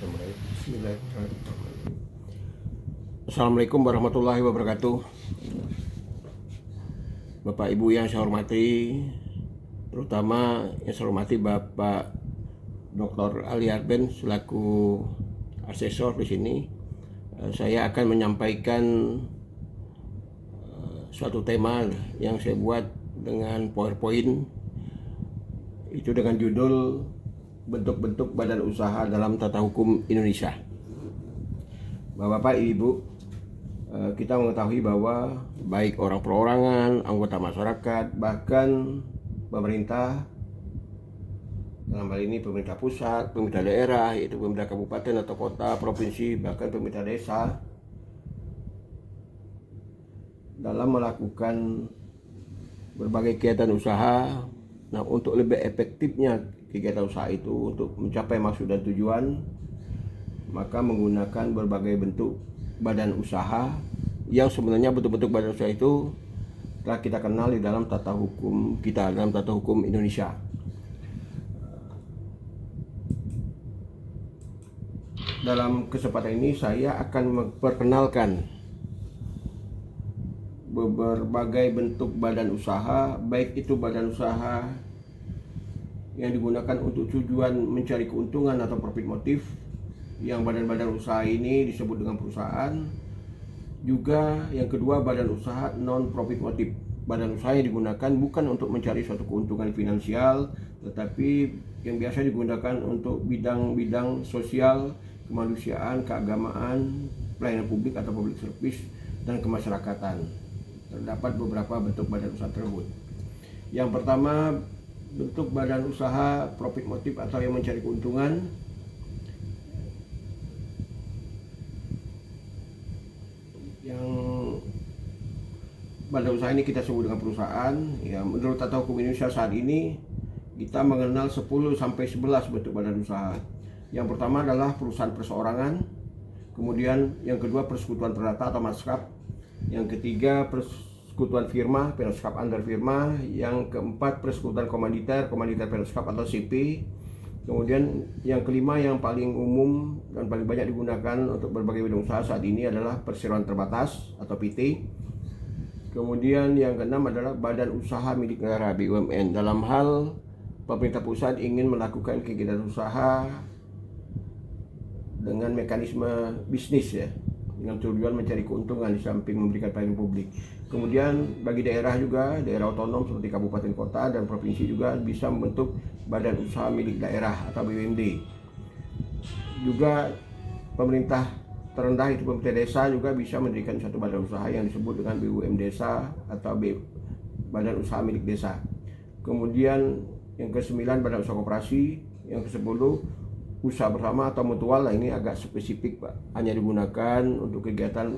Bismillahirrahmanirrahim. Assalamualaikum warahmatullahi wabarakatuh. Bapak Ibu yang saya hormati, terutama yang saya hormati Bapak Dr. Ali Arben selaku asesor di sini. Saya akan menyampaikan suatu tema yang saya buat dengan PowerPoint, itu dengan judul bentuk-bentuk badan usaha dalam tata hukum Indonesia. Bapak Ibu, kita mengetahui bahwa baik orang perorangan, anggota masyarakat, bahkan pemerintah, dalam hal ini pemerintah pusat, pemerintah daerah, yaitu pemerintah kabupaten atau kota, provinsi, bahkan pemerintah desa, dalam melakukan berbagai kegiatan usaha. Nah, untuk lebih efektifnya kegiatan usaha itu untuk mencapai maksud dan tujuan, maka menggunakan berbagai bentuk badan usaha yang sebenarnya bentuk-bentuk badan usaha itu telah kita kenal di dalam tata hukum kita, dalam tata hukum Indonesia. Dalam kesempatan ini saya akan memperkenalkan berbagai bentuk badan usaha, baik itu badan usaha yang digunakan untuk tujuan mencari keuntungan atau profit motif, yang badan-badan usaha ini disebut dengan perusahaan. Juga yang kedua, badan usaha non profit motif, badan usaha yang digunakan bukan untuk mencari suatu keuntungan finansial, tetapi yang biasa digunakan untuk bidang-bidang sosial, kemanusiaan, keagamaan, pelayanan publik atau public service, dan kemasyarakatan. Terdapat beberapa bentuk badan usaha tersebut. Yang pertama, bentuk badan usaha profit motif atau yang mencari keuntungan. Yang badan usaha ini kita sebut dengan perusahaan. Ya, menurut tata hukum Indonesia saat ini kita mengenal 10 sampai 11 bentuk badan usaha. Yang pertama adalah perusahaan perseorangan. Kemudian yang kedua, persekutuan perdata atau maskap. Yang ketiga, persekutuan firma, peroskap antar firma. Yang keempat, persekutuan komanditer peroskap atau CP. Kemudian yang kelima yang paling umum dan paling banyak digunakan untuk berbagai bidang usaha saat ini adalah perseroan terbatas atau PT. Kemudian yang keenam adalah badan usaha milik negara BUMN. Dalam hal pemerintah pusat ingin melakukan kegiatan usaha dengan mekanisme bisnis, ya, dengan tujuan mencari keuntungan di samping memberikan pelayanan publik. Kemudian bagi daerah juga, daerah otonom seperti kabupaten kota dan provinsi juga bisa membentuk badan usaha milik daerah atau BUMD. Juga pemerintah terendah itu pemerintah desa juga bisa mendirikan satu badan usaha yang disebut dengan BUM desa atau badan usaha milik desa. Kemudian yang ke-9 badan usaha koperasi, yang ke-10 usaha bersama atau mutual. Lah, ini agak spesifik, Pak, hanya digunakan untuk kegiatan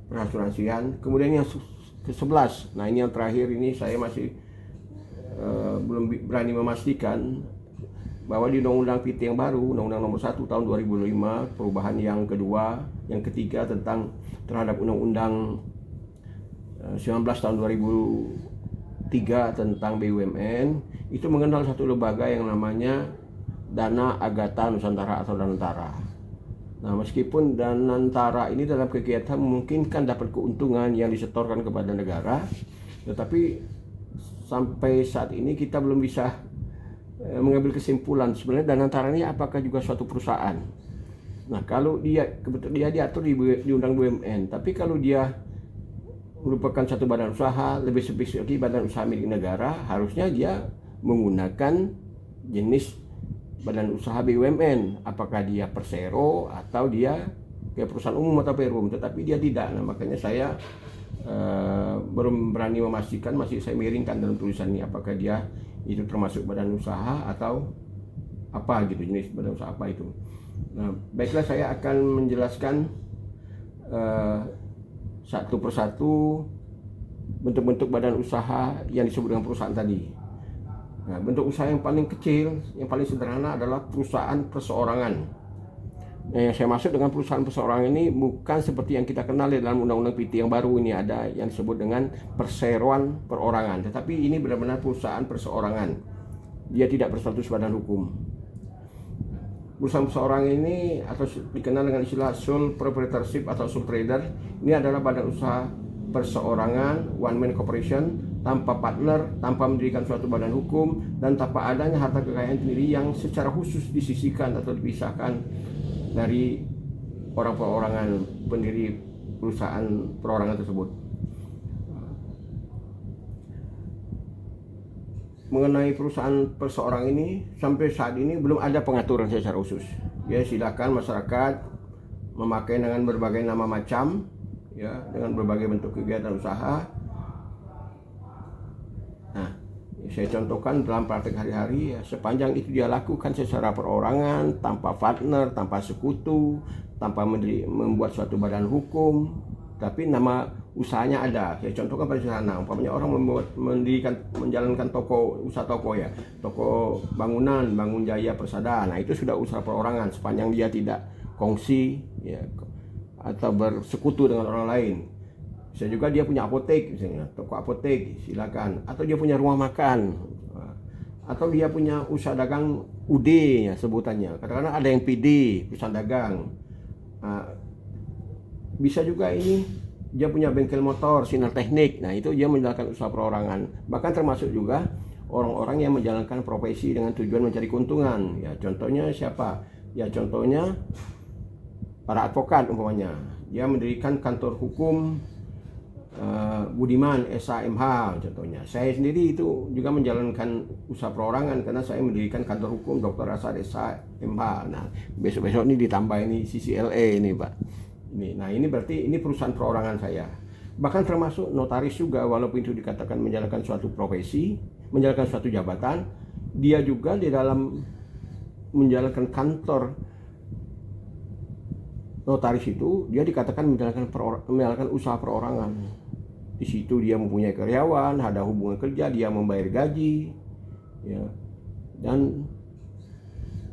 perasuransian. Kemudian yang ke-11, nah ini yang terakhir, ini saya masih belum berani memastikan bahwa di Undang-Undang PT yang baru, Undang-Undang Nomor 1 Tahun 2005, perubahan yang kedua, yang ketiga tentang terhadap Undang-Undang 19 Tahun 2003 tentang BUMN, itu mengenal satu lembaga yang namanya Dana Agata Nusantara atau Danantara. Nah, meskipun Danantara ini dalam kegiatan memungkinkan dapat keuntungan yang disetorkan kepada negara, tetapi sampai saat ini kita belum bisa mengambil kesimpulan sebenarnya Danantara ini apakah juga suatu perusahaan. Nah, kalau dia diatur di Undang BUMN, tapi kalau dia merupakan satu badan usaha, lebih spesifik badan usaha milik negara, harusnya dia menggunakan jenis badan usaha BUMN, apakah dia persero atau dia kayak perusahaan umum atau perum, tetapi dia tidak. Nah, makanya saya belum berani memastikan, masih saya miringkan dalam tulisan ini apakah dia itu termasuk badan usaha atau apa gitu, jenis badan usaha apa itu. Nah, baiklah, saya akan menjelaskan satu persatu bentuk-bentuk badan usaha yang disebut dengan perusahaan tadi. Nah, bentuk usaha yang paling kecil, yang paling sederhana adalah perusahaan perseorangan. Nah, yang saya maksud dengan perusahaan perseorangan ini bukan seperti yang kita kenal di dalam Undang-Undang PT yang baru ini, ada yang disebut dengan perseroan perorangan. Tetapi ini benar-benar perusahaan perseorangan. Dia tidak berstatus badan hukum. perusahaan seseorang ini atau dikenal dengan istilah sole proprietorship atau sole trader, ini adalah badan usaha perseorangan, one man corporation, tanpa partner, tanpa mendirikan suatu badan hukum, dan tanpa adanya harta kekayaan sendiri yang secara khusus disisihkan atau dipisahkan dari orang perorangan pendiri perusahaan perorangan tersebut. Mengenai perusahaan perseorang ini, sampai saat ini belum ada pengaturan secara khusus. Ya, silakan masyarakat memakai dengan berbagai nama macam, ya, dengan berbagai bentuk kegiatan usaha. Nah, saya contohkan dalam praktek hari-hari, ya, sepanjang itu dia lakukan secara perorangan, tanpa partner, tanpa sekutu, tanpa membuat suatu badan hukum, tapi nama usahanya ada. Saya contohkan pada sana, umpamanya orang menjalankan usaha toko, ya, toko bangunan, Bangun Jaya Persada. Nah, itu sudah usaha perorangan sepanjang dia tidak kongsi, ya, atau bersekutu dengan orang lain. Bisa juga dia punya apotek, misalnya toko apotek, silakan. Atau dia punya rumah makan, atau dia punya usaha dagang UD, ya, sebutannya. Kadang-kadang ada yang PD, perusahaan dagang. Bisa juga ini dia punya bengkel motor, Sinar Teknik. Nah, itu dia menjalankan usaha perorangan. Bahkan termasuk juga orang-orang yang menjalankan profesi dengan tujuan mencari keuntungan. Ya, contohnya siapa? Ya, contohnya para advokat umpamanya. Dia mendirikan kantor hukum Budiman SAMH contohnya. Saya sendiri itu juga menjalankan usaha perorangan karena saya mendirikan kantor hukum Dr. Asad SAMH. Nah, besok-besok ini ditambah ini CCLA ini, Pak. Nah, ini berarti ini perusahaan perorangan saya. Bahkan termasuk notaris juga, walaupun itu dikatakan menjalankan suatu profesi, menjalankan suatu jabatan, dia juga di dalam menjalankan kantor notaris itu, dia dikatakan menjalankan usaha perorangan. Di situ dia mempunyai karyawan, ada hubungan kerja, dia membayar gaji, ya, dan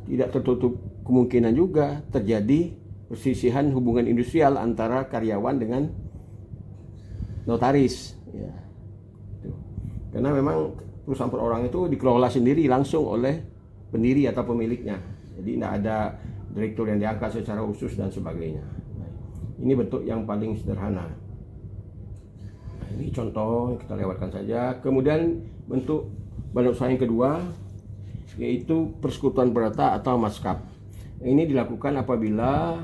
tidak tertutup kemungkinan juga terjadi persisihan hubungan industrial antara karyawan dengan notaris, ya. Karena memang perusahaan perorangan itu dikelola sendiri langsung oleh pendiri atau pemiliknya, jadi tidak ada direktur yang diangkat secara khusus dan sebagainya. Nah, ini bentuk yang paling sederhana. Nah, ini contoh, kita lewatkan saja. Kemudian bentuk badan usaha yang kedua yaitu persekutuan perdata atau maskap. Ini dilakukan apabila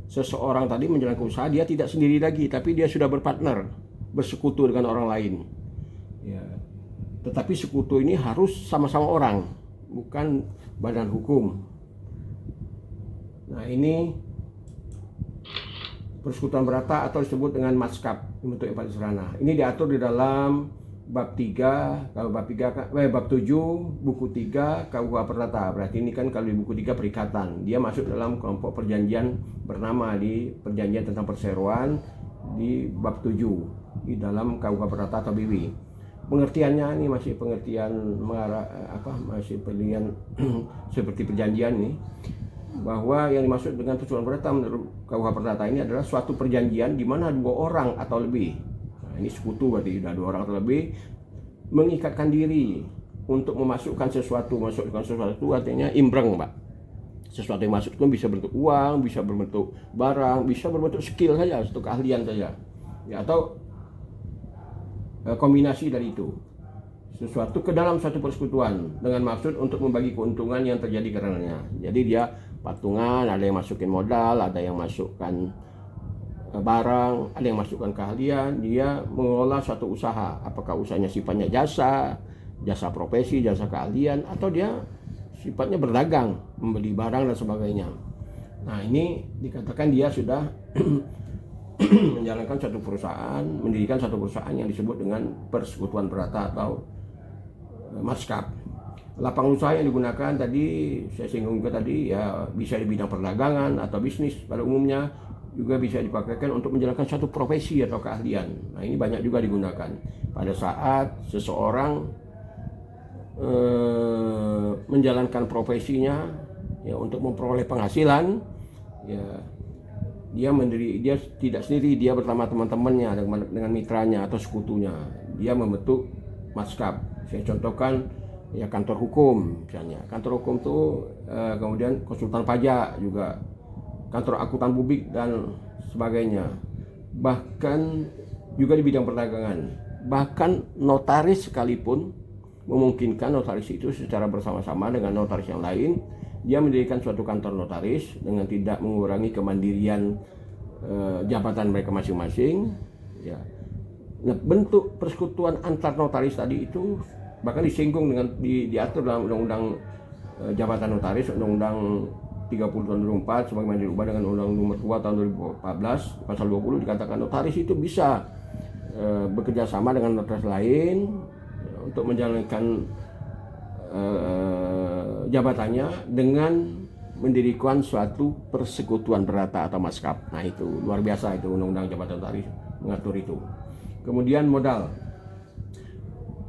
seseorang tadi menjalankan usaha, dia tidak sendiri lagi, tapi dia sudah berpartner, bersekutu dengan orang lain. Ya. Tetapi sekutu ini harus sama-sama orang, bukan badan hukum. Nah, ini persekutuan perdata atau disebut dengan maskap, bentuk yang paling sederhana. Ini diatur di dalam bab 3, kalau bab 7 buku 3 KUH Perdata. Berarti ini kan kalau di buku 3 perikatan, dia masuk dalam kelompok perjanjian bernama di perjanjian tentang perseroan di bab 7 di dalam KUH Perdata atau BW. Pengertiannya ini masih pengertian masih pengertian seperti perjanjian nih, bahwa yang dimaksud dengan persekutuan perdata menurut KUH Perdata ini adalah suatu perjanjian di mana 2 orang atau lebih, nah, ini sekutu berarti sudah 2 orang atau lebih, mengikatkan diri untuk memasukkan sesuatu artinya imbreng, Pak. Sesuatu yang masuk itu bisa berbentuk uang, bisa berbentuk barang, bisa berbentuk skill saja, satu keahlian saja, ya, atau kombinasi dari itu, sesuatu ke dalam satu persekutuan dengan maksud untuk membagi keuntungan yang terjadi karenanya. Jadi dia patungan, ada yang masukin modal, ada yang masukkan barang, ada yang masukkan keahlian. Dia mengelola suatu usaha, apakah usahanya sifatnya jasa profesi, jasa keahlian, atau dia sifatnya berdagang, membeli barang dan sebagainya. Nah, ini dikatakan dia sudah menjalankan satu perusahaan, mendirikan satu perusahaan yang disebut dengan persekutuan perdata atau maskap. Lapangan usaha yang digunakan tadi saya singgung juga tadi, ya, bisa di bidang perdagangan atau bisnis pada umumnya, juga bisa dipakaikan untuk menjalankan satu profesi atau keahlian. Nah, ini banyak juga digunakan pada saat seseorang menjalankan profesinya, ya, untuk memperoleh penghasilan, ya, dia tidak sendiri, dia bersama teman-temannya, dengan mitranya atau sekutunya, dia membentuk maskap. Saya contohkan ya kantor hukum misalnya. Kantor hukum tuh kemudian konsultan pajak juga, kantor akuntan publik dan sebagainya. Bahkan juga di bidang perdagangan. Bahkan notaris sekalipun memungkinkan notaris itu secara bersama-sama dengan notaris yang lain dia mendirikan suatu kantor notaris dengan tidak mengurangi kemandirian jabatan mereka masing-masing. Ya. Nah, bentuk persekutuan antar notaris tadi itu bahkan disinggung dengan diatur dalam Undang-Undang Jabatan Notaris, Undang-Undang 30 tahun 2004 sebagaimana dirubah dengan Undang-Undang Nomor 2 tahun 2014 pasal 20 dikatakan notaris itu bisa bekerja sama dengan notaris lain untuk menjalankan jabatannya dengan mendirikan suatu persekutuan perdata atau maskap. Nah itu luar biasa, itu Undang-Undang Jabatan Notaris mengatur itu. Kemudian modal,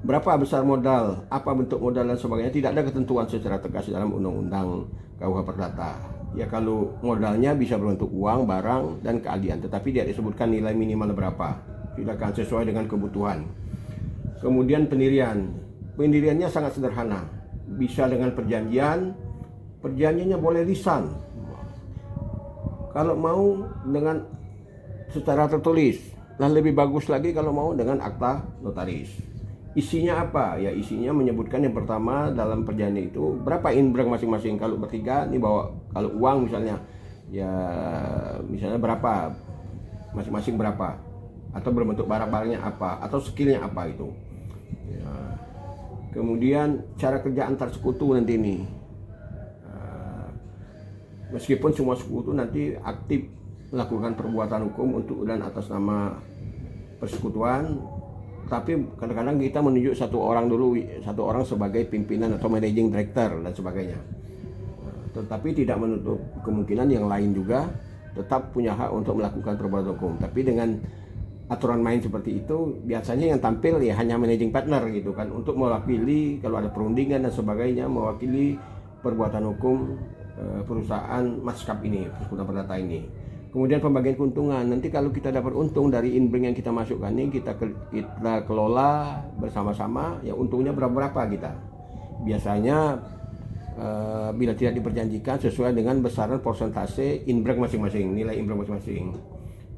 berapa besar modal, apa bentuk modal dan sebagainya tidak ada ketentuan secara tegas dalam Undang-Undang KUH Perdata. Ya kalau modalnya bisa berbentuk uang, barang, dan keahlian, tetapi tidak disebutkan nilai minimal berapa. Silakan sesuai dengan kebutuhan. Kemudian pendiriannya sangat sederhana, bisa dengan perjanjian, perjanjiannya boleh lisan. Kalau mau dengan secara tertulis, dan lebih bagus lagi kalau mau dengan akta notaris. Isinya apa? Ya isinya menyebutkan yang pertama dalam perjanjian itu berapa inbreng masing-masing. Kalau bertiga ini bawa, kalau uang misalnya, ya misalnya berapa, masing-masing berapa, atau berbentuk barang-barangnya apa, atau skillnya apa itu. Ya. Kemudian cara kerja antar sekutu nanti ini, meskipun semua sekutu nanti aktif melakukan perbuatan hukum untuk dan atas nama persekutuan, tapi kadang-kadang kita menunjuk satu orang sebagai pimpinan atau managing director dan sebagainya. Tetapi tidak menutup kemungkinan yang lain juga tetap punya hak untuk melakukan perbuatan hukum. Tapi dengan aturan main seperti itu, biasanya yang tampil ya hanya managing partner gitu kan, untuk mewakili kalau ada perundingan dan sebagainya, mewakili perbuatan hukum perusahaan maskap ini, persekutuan perdata ini. Kemudian pembagian keuntungan, nanti kalau kita dapat untung dari inbring yang kita masukkan ini, kita kelola bersama-sama, ya untungnya berapa kita. Biasanya bila tidak diperjanjikan sesuai dengan besaran persentase inbring masing-masing, nilai inbring masing-masing.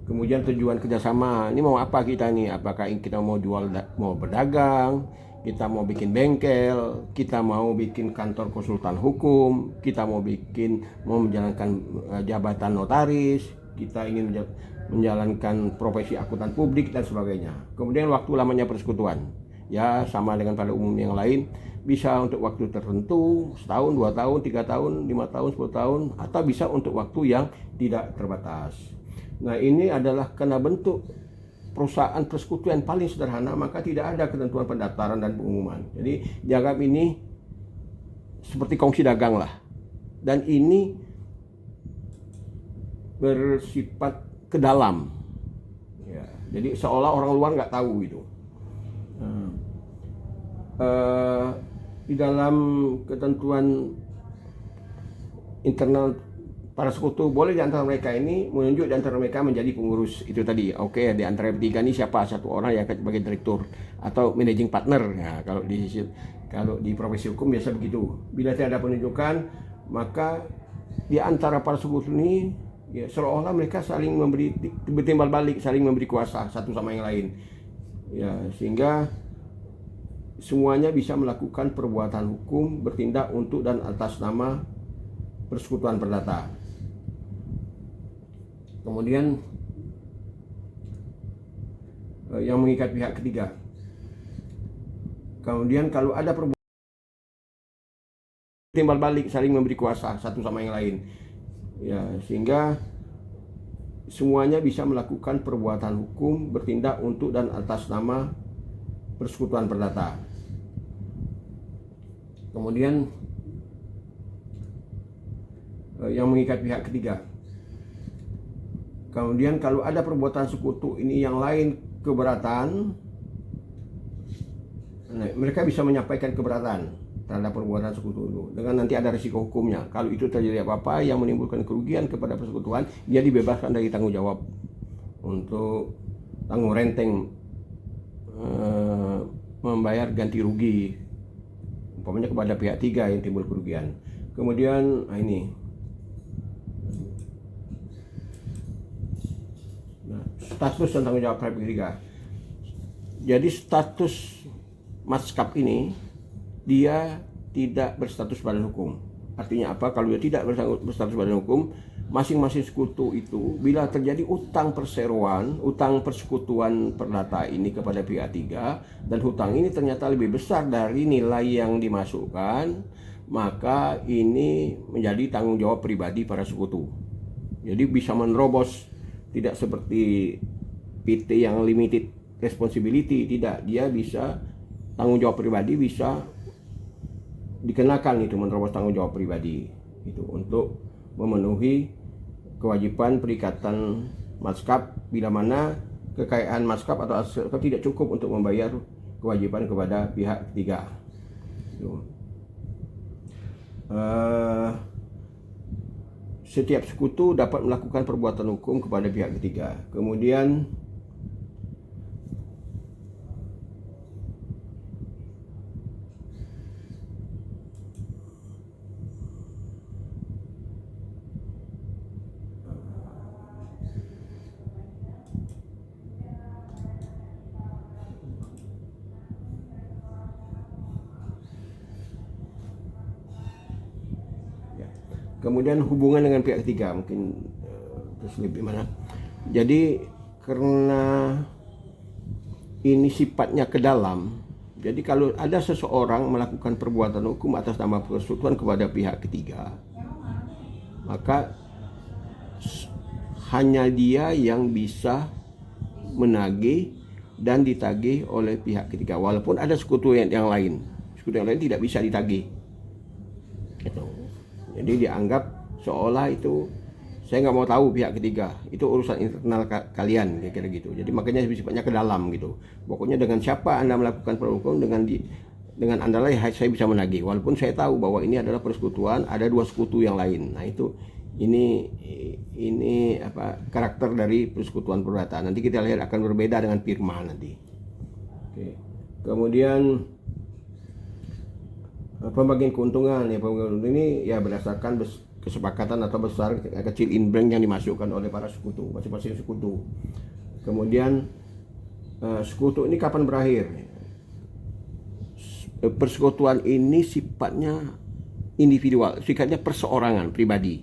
Kemudian tujuan kerjasama, ini mau apa kita nih? Apakah kita mau mau berdagang, kita mau bikin bengkel, kita mau bikin kantor konsultan hukum, kita mau menjalankan jabatan notaris, kita ingin menjalankan profesi akuntan publik dan sebagainya. Kemudian waktu lamanya persekutuan, ya sama dengan pada umum yang lain, bisa untuk waktu tertentu, setahun, 2 tahun, 3 tahun, 5 tahun, 10 tahun, atau bisa untuk waktu yang tidak terbatas. Nah ini adalah karena bentuk perusahaan persekutuan paling sederhana, maka tidak ada ketentuan pendaftaran dan pengumuman. Jadi dianggap ini seperti kongsi dagang lah. Dan ini bersifat ke dalam. Ya, jadi seolah orang luar nggak tahu gitu. Di dalam ketentuan internal para sekutu, boleh di antara mereka ini menunjuk di antara mereka menjadi pengurus itu tadi. Oke, di antara bertiga ini siapa satu orang yang akan sebagai direktur atau managing partner. Ya, kalau di profesi hukum biasa begitu. Bila tidak ada penunjukan, maka di antara para sekutu ini ya seolah-olah mereka saling memberi timbal balik, saling memberi kuasa satu sama yang lain. Ya, sehingga semuanya bisa melakukan perbuatan hukum, bertindak untuk dan atas nama persekutuan perdata. Kemudian yang mengikat pihak ketiga. Kemudian kalau ada perbuatan timbal balik, saling memberi kuasa satu sama yang lain. Ya, sehingga semuanya bisa melakukan perbuatan hukum, bertindak untuk dan atas nama persekutuan perdata. Kemudian yang mengikat pihak ketiga. Kemudian kalau ada perbuatan sekutu ini yang lain keberatan, nah, mereka bisa menyampaikan keberatan terhadap perbuatan sekutu itu dengan nanti ada risiko hukumnya. Kalau itu terjadi apa-apa yang menimbulkan kerugian kepada persekutuan, dia dibebaskan dari tanggung jawab untuk tanggung renteng membayar ganti rugi umpamanya kepada pihak tiga yang timbul kerugian. Kemudian ini status dan tanggung jawab pihak ketiga. Jadi status maskap ini dia tidak berstatus badan hukum. Artinya apa? Kalau dia tidak berstatus badan hukum, masing-masing sekutu itu bila terjadi utang perseroan, utang persekutuan perdata ini kepada pihak tiga, dan hutang ini ternyata lebih besar dari nilai yang dimasukkan, maka ini menjadi tanggung jawab pribadi para sekutu. Jadi bisa menerobos, tidak seperti PT yang limited responsibility, tidak, dia bisa tanggung jawab pribadi, bisa dikenakan itu menerobos tanggung jawab pribadi itu untuk memenuhi kewajiban perikatan maskap bila mana kekayaan maskap atau aset tidak cukup untuk membayar kewajiban kepada pihak ketiga. Setiap sekutu dapat melakukan perbuatan hukum kepada pihak ketiga. Kemudian kemudian hubungan dengan pihak ketiga mungkin terus lebih mana. Jadi karena ini sifatnya ke dalam, jadi kalau ada seseorang melakukan perbuatan hukum atas nama persekutuan kepada pihak ketiga, maka hanya dia yang bisa menagih dan ditagih oleh pihak ketiga, walaupun ada sekutu yang lain. Sekutu yang lain tidak bisa ditagih. Jadi dianggap seolah itu saya nggak mau tahu pihak ketiga, itu urusan internal kalian, kira-kira gitu. Jadi makanya sifatnya ke dalam gitu. Pokoknya dengan siapa Anda melakukan perhukuman, dengan Anda lah saya bisa menagih, walaupun saya tahu bahwa ini adalah persekutuan, ada dua sekutu yang lain. Nah itu ini apa karakter dari persekutuan perdata. Nanti kita lihat akan berbeda dengan firma nanti. Oke. Kemudian pembagian keuntungan ini ya berdasarkan kesepakatan atau besar kecil inbranch yang dimasukkan oleh para sekutu, masing-masing sekutu. Kemudian sekutu ini kapan berakhir? Persekutuan ini sifatnya individual, sifatnya perseorangan, pribadi.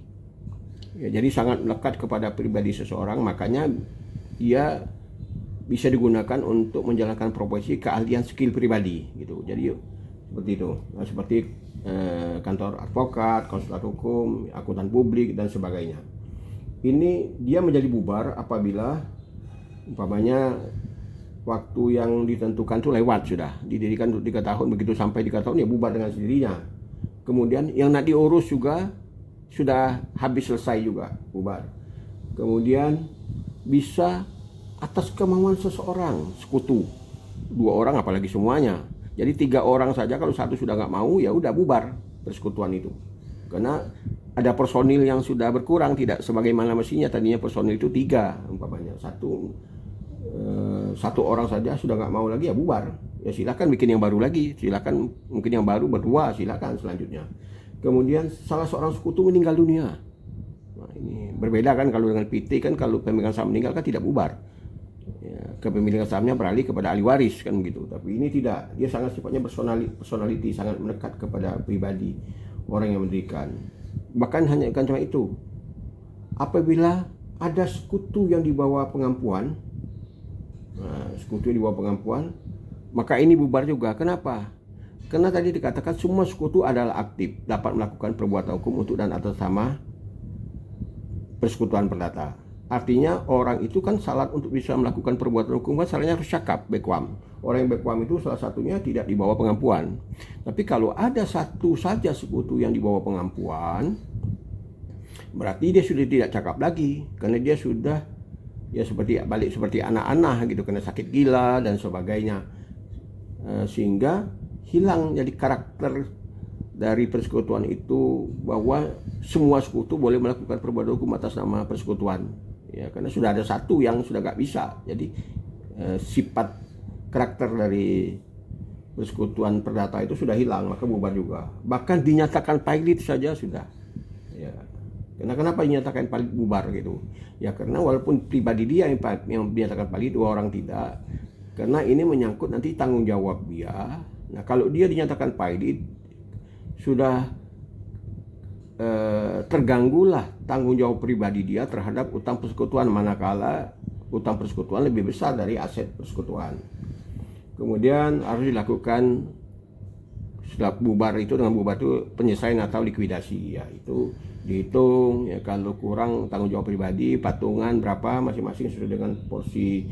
Ya, jadi sangat melekat kepada pribadi seseorang, makanya dia bisa digunakan untuk menjalankan profesi, keahlian, skill pribadi gitu. Jadi seperti itu. Nah, seperti kantor advokat, konsultan hukum, akuntan publik dan sebagainya. Ini dia menjadi bubar apabila umpamanya waktu yang ditentukan itu lewat sudah, didirikan untuk 3 tahun, begitu sampai 3 tahun ya bubar dengan sendirinya. Kemudian yang nak diurus juga sudah habis selesai juga bubar. Kemudian bisa atas kemauan seseorang, sekutu, 2 orang apalagi semuanya. Jadi 3 orang saja, kalau satu sudah nggak mau ya udah bubar persekutuan itu. Karena ada personil yang sudah berkurang, tidak sebagaimana mestinya. Tadinya personil itu 3 umpamanya, satu orang saja sudah nggak mau lagi ya bubar. Ya silakan bikin yang baru lagi, silakan mungkin yang baru berdua, silakan selanjutnya. Kemudian salah seorang sekutu meninggal dunia. Nah, ini berbeda kan kalau dengan PT kan, kalau pemegang saham meninggal kan tidak bubar. Ya, kepemilikan sahamnya beralih kepada ahli waris kan begitu. Tapi ini tidak, dia sangat sifatnya personality, sangat melekat kepada pribadi orang yang mendirikan. Bahkan hanya bukan cuma itu, apabila ada sekutu yang dibawa pengampuan, sekutu yang dibawa pengampuan, maka ini bubar juga. Kenapa? Karena tadi dikatakan semua sekutu adalah aktif, dapat melakukan perbuatan hukum untuk dan atas nama persekutuan perdata. Artinya orang itu kan syarat untuk bisa melakukan perbuatan hukum kan syaratnya harus cakap, bekwam. Orang yang bekwam itu salah satunya tidak dibawa pengampuan. Tapi kalau ada satu saja sekutu yang dibawa pengampuan, berarti dia sudah tidak cakap lagi, karena dia sudah ya seperti anak-anak gitu, kena sakit gila dan sebagainya. Sehingga hilang jadi karakter dari persekutuan itu, bahwa semua sekutu boleh melakukan perbuatan hukum atas nama persekutuan. Ya, karena sudah ada satu yang sudah nggak bisa. Jadi sifat karakter dari persekutuan perdata itu sudah hilang, maka bubar juga. Bahkan dinyatakan valid saja sudah. Ya. Karena kenapa dinyatakan valid bubar gitu? Ya karena walaupun pribadi dia yang dinyatakan valid, dua orang tidak. Karena ini menyangkut nanti tanggung jawab dia. Nah kalau dia dinyatakan valid, sudah terganggulah tanggung jawab pribadi dia terhadap utang persekutuan, manakala utang persekutuan lebih besar dari aset persekutuan. Kemudian harus dilakukan setelah bubar itu, dengan bubar itu penyelesaian atau likuidasi, ya itu dihitung ya, kalau kurang tanggung jawab pribadi patungan berapa masing-masing sesuai dengan porsi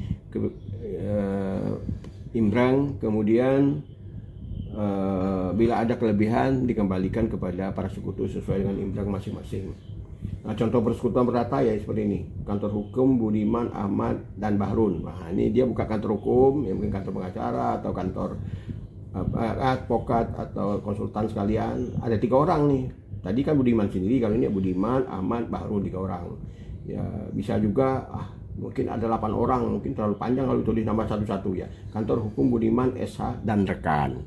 imbrang. Kemudian bila ada kelebihan dikembalikan kepada para sekutu sesuai dengan imbrang masing-masing. Nah, contoh persekutuan perdata ya seperti ini. Kantor hukum Budiman, Ahmad, dan Bahrun. Nah, ini dia buka kantor hukum, ya mungkin kantor pengacara atau kantor advokat atau konsultan sekalian. Ada 3 orang nih. Tadi kan Budiman sendiri, kalau ini Budiman, Ahmad, Bahrun, 3 orang. Ya bisa juga mungkin ada 8 orang, mungkin terlalu panjang kalau tulis nama satu-satu ya. Kantor hukum Budiman, SH, dan rekan.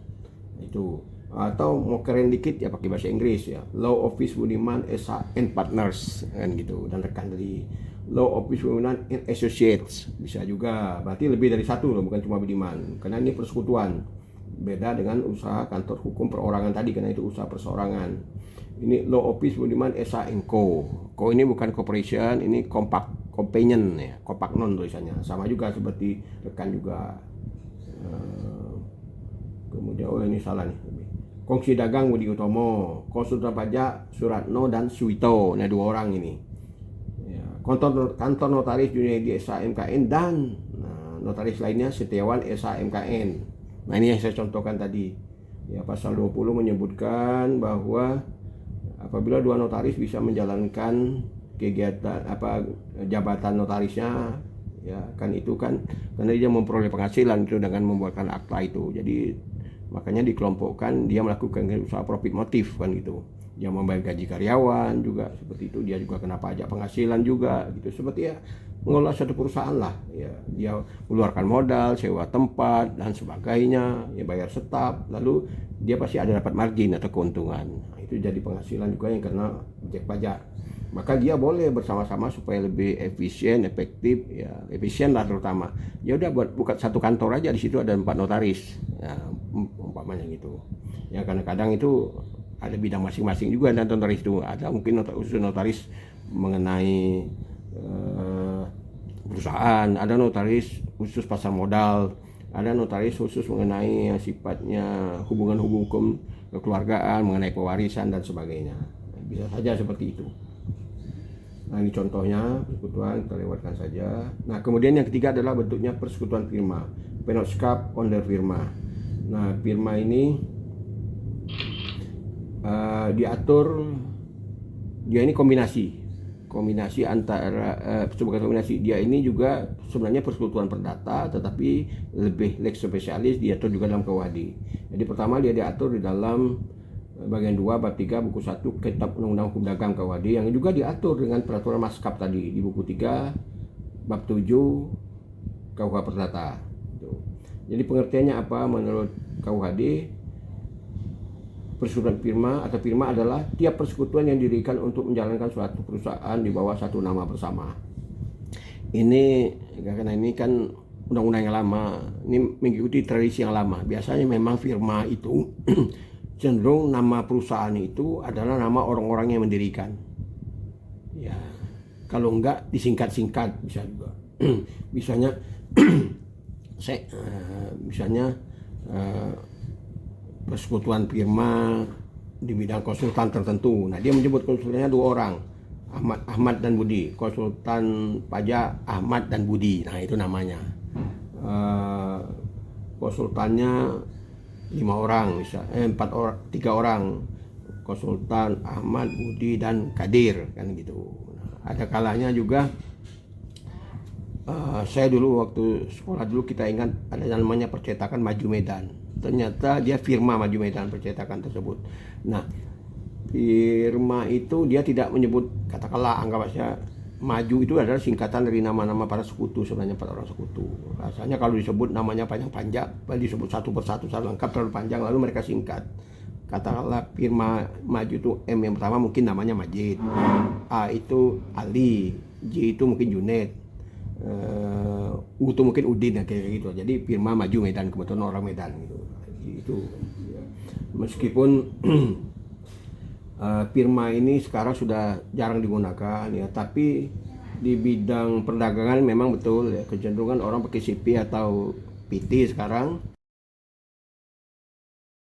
Itu. Atau mau keren dikit ya pakai bahasa Inggris ya, Law Office Budiman SH and Partners kan gitu, dan rekan dari Law Office Budiman and Associates bisa juga, berarti lebih dari satu loh, bukan cuma Budiman, karena ini persekutuan, beda dengan usaha kantor hukum perorangan tadi, karena itu usaha perseorangan. Ini Law Office Budiman SH and Co. Co ini bukan corporation, ini compact companion ya, compact non tulisannya, sama juga seperti rekan juga. Kemudian ini salah nih. Kongsi dagang Budi Utomo, konsultan pajak Suratno dan Suwito. Nah 2 orang ini. Ya, kantor notaris Junedi SHMKN dan notaris lainnya Setiawan SHMKN. Nah ini yang saya contohkan tadi. Ya pasal 20 menyebutkan bahwa apabila 2 notaris bisa menjalankan kegiatan jabatan notarisnya, ya kan itu kan karena dia memperoleh penghasilan itu dengan membuatkan akta itu. Jadi makanya dikelompokkan, dia melakukan usaha profit motif kan gitu. Dia membayar gaji karyawan juga seperti itu, dia juga kena pajak penghasilan juga gitu, seperti ya mengelola suatu perusahaan lah ya. Dia mengeluarkan modal, sewa tempat dan sebagainya, ya bayar staf, lalu dia pasti ada dapat margin atau keuntungan. Nah, itu jadi penghasilan juga yang kena objek pajak. Maka dia boleh bersama-sama supaya lebih efisien, efektif, ya efisien lah terutama. Ya udah buka satu kantor aja, di situ ada 4 notaris, ya, umpamanya gitu. Ya kadang-kadang itu ada bidang masing-masing juga dan notaris itu. Ada mungkin khusus notaris mengenai perusahaan, ada notaris khusus pasar modal, ada notaris khusus mengenai yang sifatnya hubungan hukum kekeluargaan, mengenai pewarisan dan sebagainya. Bisa saja seperti itu. Nah ini contohnya persekutuan, kita lewatkan saja. Nah kemudian yang ketiga adalah bentuknya persekutuan firma, Penotskap onder firma. Nah firma ini diatur, dia ini kombinasi antara sebagai kombinasi, dia ini juga sebenarnya persekutuan perdata tetapi lebih lex spesialis, diatur juga dalam KUHD. Jadi pertama dia diatur di dalam bagian 2 bab 3 buku 1 Kitab Undang-Undang Hukum Dagang KUHD, yang juga diatur dengan peraturan Maskap tadi di buku 3 bab 7 KUH Perdata. Jadi pengertiannya apa menurut KUHD? Persekutuan firma atau firma adalah tiap persekutuan yang didirikan untuk menjalankan suatu perusahaan di bawah satu nama bersama. Ini karena ini kan undang-undang yang lama, ini mengikuti tradisi yang lama. Biasanya memang firma itu cenderung nama perusahaan itu adalah nama orang-orang yang mendirikan. Ya, kalau enggak disingkat-singkat bisa juga. Misalnya persekutuan firma di bidang konsultan tertentu. Nah, dia menyebut konsultannya 2 orang, Ahmad dan Budi. Konsultan pajak Ahmad dan Budi. Nah, itu namanya. Konsultannya 5 orang, bisa 3 orang. Konsultan Ahmad, Budi, dan Kadir kan gitu. Nah, ada kalanya juga saya dulu waktu sekolah dulu kita ingat ada yang namanya percetakan Maju Medan. Ternyata dia firma Maju Medan percetakan tersebut. Nah, firma itu dia tidak menyebut, katakanlah anggap saja Maju itu adalah singkatan dari nama-nama para sekutu, sebenarnya 4 orang sekutu. Rasanya kalau disebut namanya panjang-panjang, disebut satu persatu secara lengkap terlalu panjang, lalu mereka singkat. Katakanlah firma Maju itu M yang pertama mungkin namanya Majid, A itu Ali, J itu mungkin Junaid, U itu mungkin Udin, kayak gitu. Jadi firma Maju Medan, kebetulan orang Medan gitu. Itu ya. Meskipun firma ini sekarang sudah jarang digunakan ya, tapi di bidang perdagangan memang betul ya, kecenderungan orang pakai CP atau PT sekarang.